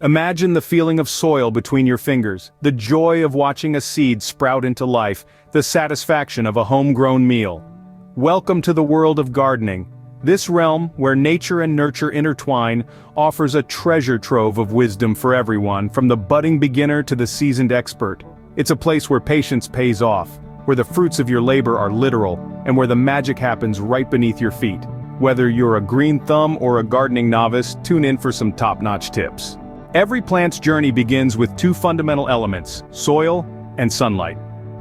Imagine the feeling of soil between your fingers, the joy of watching a seed sprout into life, the satisfaction of a homegrown meal. Welcome to the world of gardening. This realm, where nature and nurture intertwine, offers a treasure trove of wisdom for everyone, from the budding beginner to the seasoned expert. It's a place where patience pays off, where the fruits of your labor are literal, and where the magic happens right beneath your feet. Whether you're a green thumb or a gardening novice, tune in for some top-notch tips. Every plant's journey begins with two fundamental elements: soil and sunlight.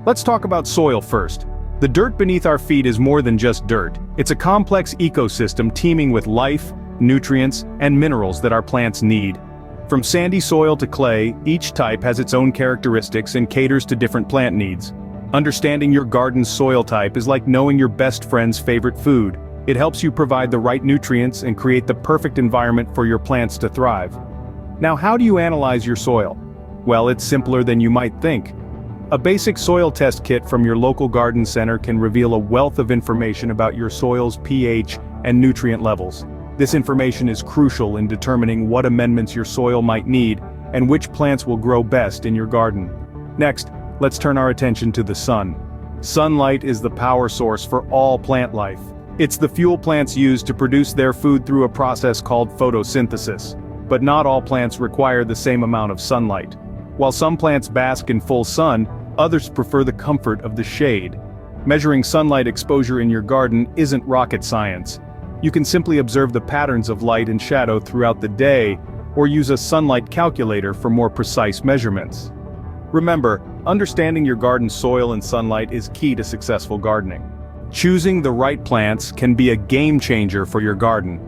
Let's talk about soil first. The dirt beneath our feet is more than just dirt. It's a complex ecosystem teeming with life, nutrients, and minerals that our plants need. From sandy soil to clay, each type has its own characteristics and caters to different plant needs. Understanding your garden's soil type is like knowing your best friend's favorite food. It helps you provide the right nutrients and create the perfect environment for your plants to thrive. Now, how do you analyze your soil? Well, it's simpler than you might think. A basic soil test kit from your local garden center can reveal a wealth of information about your soil's pH and nutrient levels. This information is crucial in determining what amendments your soil might need and which plants will grow best in your garden. Next, let's turn our attention to the sun. Sunlight is the power source for all plant life. It's the fuel plants use to produce their food through a process called photosynthesis. But not all plants require the same amount of sunlight. While some plants bask in full sun, others prefer the comfort of the shade. Measuring sunlight exposure in your garden isn't rocket science. You can simply observe the patterns of light and shadow throughout the day, or use a sunlight calculator for more precise measurements. Remember, understanding your garden's soil and sunlight is key to successful gardening. Choosing the right plants can be a game changer for your garden.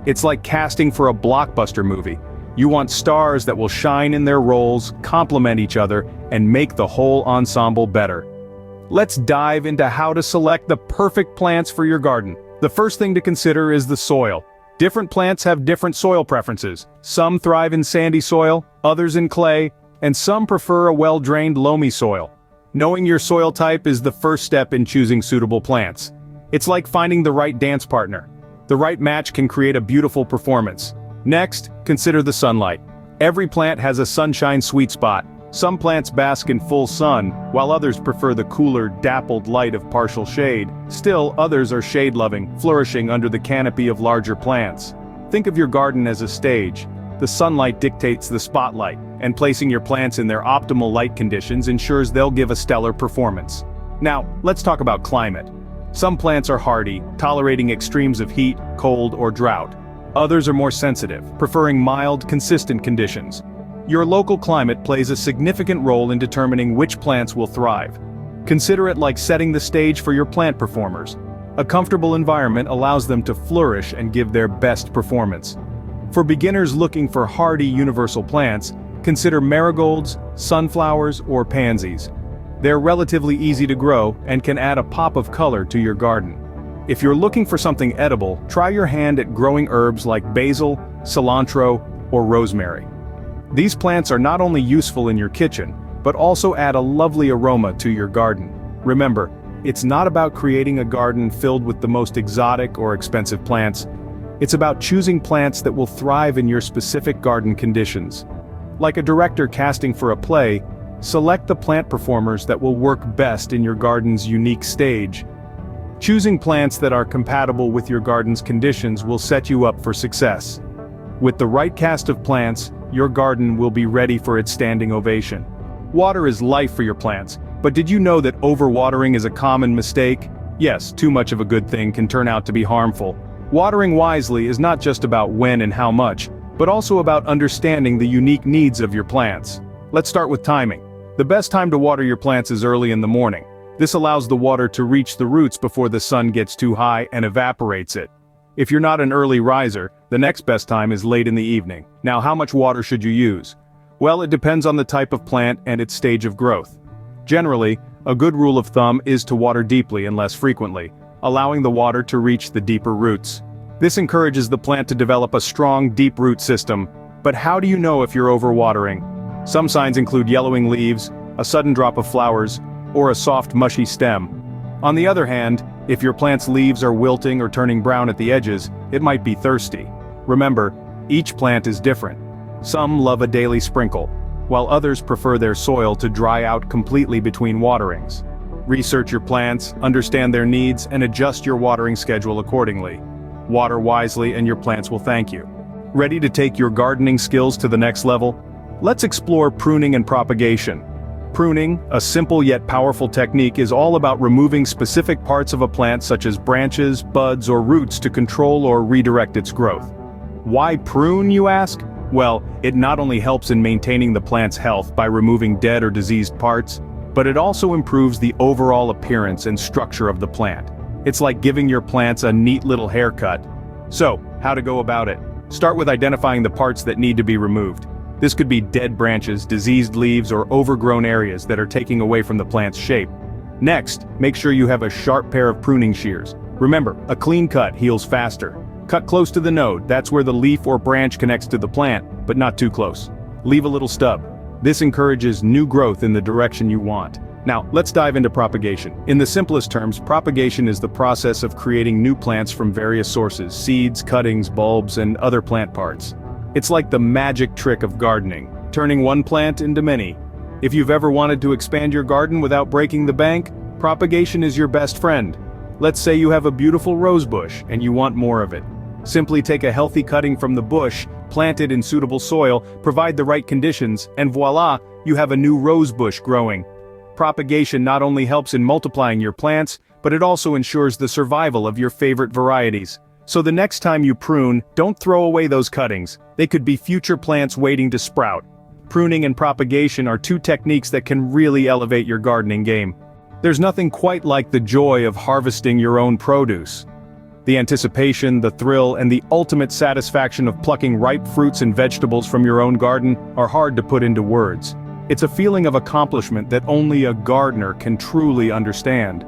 It's like casting for a blockbuster movie. You want stars that will shine in their roles, complement each other, and make the whole ensemble better. Let's dive into how to select the perfect plants for your garden. The first thing to consider is the soil. Different plants have different soil preferences. Some thrive in sandy soil, others in clay, and some prefer a well-drained loamy soil. Knowing your soil type is the first step in choosing suitable plants. It's like finding the right dance partner. The right match can create a beautiful performance. Next, consider the sunlight. Every plant has a sunshine sweet spot. Some plants bask in full sun, while others prefer the cooler, dappled light of partial shade. Still, others are shade-loving, flourishing under the canopy of larger plants. Think of your garden as a stage. The sunlight dictates the spotlight, and placing your plants in their optimal light conditions ensures they'll give a stellar performance. Now, let's talk about climate. Some plants are hardy, tolerating extremes of heat, cold, or drought. Others are more sensitive, preferring mild, consistent conditions. Your local climate plays a significant role in determining which plants will thrive. Consider it like setting the stage for your plant performers. A comfortable environment allows them to flourish and give their best performance. For beginners looking for hardy universal plants, consider marigolds, sunflowers, or pansies. They're relatively easy to grow and can add a pop of color to your garden. If you're looking for something edible, try your hand at growing herbs like basil, cilantro, or rosemary. These plants are not only useful in your kitchen, but also add a lovely aroma to your garden. Remember, it's not about creating a garden filled with the most exotic or expensive plants. It's about choosing plants that will thrive in your specific garden conditions. Like a director casting for a play, select the plant performers that will work best in your garden's unique stage. Choosing plants that are compatible with your garden's conditions will set you up for success. With the right cast of plants, your garden will be ready for its standing ovation. Water is life for your plants, but did you know that overwatering is a common mistake? Yes, too much of a good thing can turn out to be harmful. Watering wisely is not just about when and how much, but also about understanding the unique needs of your plants. Let's start with timing. The best time to water your plants is early in the morning. This allows the water to reach the roots before the sun gets too high and evaporates it. If you're not an early riser, the next best time is late in the evening. Now, how much water should you use? Well, it depends on the type of plant and its stage of growth. Generally, a good rule of thumb is to water deeply and less frequently, allowing the water to reach the deeper roots. This encourages the plant to develop a strong, deep root system. But how do you know if you're overwatering? Some signs include yellowing leaves, a sudden drop of flowers, or a soft, mushy stem. On the other hand, if your plant's leaves are wilting or turning brown at the edges, it might be thirsty. Remember, each plant is different. Some love a daily sprinkle, while others prefer their soil to dry out completely between waterings. Research your plants, understand their needs, and adjust your watering schedule accordingly. Water wisely and your plants will thank you. Ready to take your gardening skills to the next level? Let's explore pruning and propagation. Pruning, a simple yet powerful technique, is all about removing specific parts of a plant such as branches, buds, or roots to control or redirect its growth. Why prune, you ask? Well, it not only helps in maintaining the plant's health by removing dead or diseased parts, but it also improves the overall appearance and structure of the plant. It's like giving your plants a neat little haircut. So, how to go about it? Start with identifying the parts that need to be removed. This could be dead branches, diseased leaves, or overgrown areas that are taking away from the plant's shape. Next, make sure you have a sharp pair of pruning shears. Remember, a clean cut heals faster. Cut close to the node, that's where the leaf or branch connects to the plant, but not too close. Leave a little stub. This encourages new growth in the direction you want. Now, let's dive into propagation. In the simplest terms, propagation is the process of creating new plants from various sources: seeds, cuttings, bulbs, and other plant parts. It's like the magic trick of gardening, turning one plant into many. If you've ever wanted to expand your garden without breaking the bank, propagation is your best friend. Let's say you have a beautiful rose bush and you want more of it. Simply take a healthy cutting from the bush, plant it in suitable soil, provide the right conditions, and voila, you have a new rose bush growing. Propagation not only helps in multiplying your plants, but it also ensures the survival of your favorite varieties. So the next time you prune, don't throw away those cuttings. They could be future plants waiting to sprout. Pruning and propagation are two techniques that can really elevate your gardening game. There's nothing quite like the joy of harvesting your own produce. The anticipation, the thrill, and the ultimate satisfaction of plucking ripe fruits and vegetables from your own garden are hard to put into words. It's a feeling of accomplishment that only a gardener can truly understand.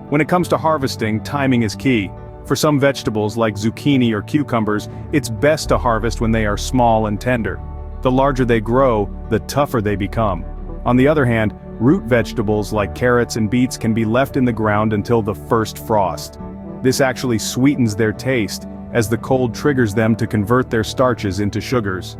When it comes to harvesting, timing is key. For some vegetables like zucchini or cucumbers, it's best to harvest when they are small and tender. The larger they grow, the tougher they become. On the other hand, root vegetables like carrots and beets can be left in the ground until the first frost. This actually sweetens their taste, as the cold triggers them to convert their starches into sugars.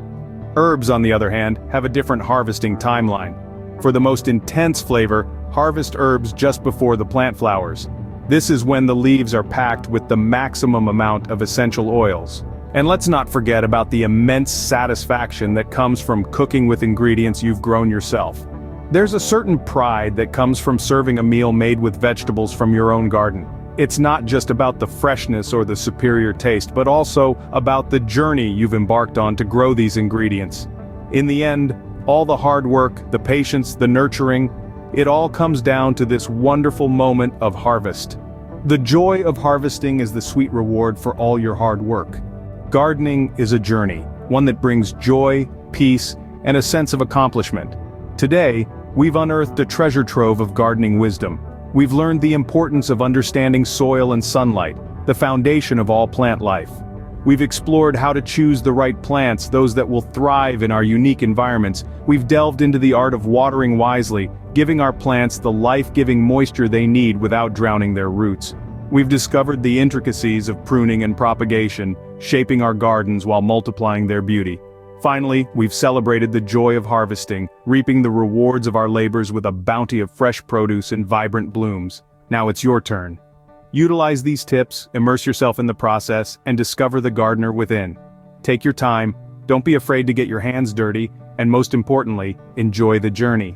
Herbs, on the other hand, have a different harvesting timeline. For the most intense flavor, harvest herbs just before the plant flowers. This is when the leaves are packed with the maximum amount of essential oils. And let's not forget about the immense satisfaction that comes from cooking with ingredients you've grown yourself. There's a certain pride that comes from serving a meal made with vegetables from your own garden. It's not just about the freshness or the superior taste, but also about the journey you've embarked on to grow these ingredients. In the end, all the hard work, the patience, the nurturing, it all comes down to this wonderful moment of harvest. The joy of harvesting is the sweet reward for all your hard work. Gardening is a journey, one that brings joy, peace, and a sense of accomplishment. Today, we've unearthed a treasure trove of gardening wisdom. We've learned the importance of understanding soil and sunlight, the foundation of all plant life. We've explored how to choose the right plants, those that will thrive in our unique environments. We've delved into the art of watering wisely, giving our plants the life-giving moisture they need without drowning their roots. We've discovered the intricacies of pruning and propagation, shaping our gardens while multiplying their beauty. Finally, we've celebrated the joy of harvesting, reaping the rewards of our labors with a bounty of fresh produce and vibrant blooms. Now it's your turn. Utilize these tips, immerse yourself in the process, and discover the gardener within. Take your time, don't be afraid to get your hands dirty, and most importantly, enjoy the journey.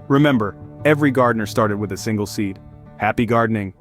Remember, every gardener started with a single seed. Happy gardening!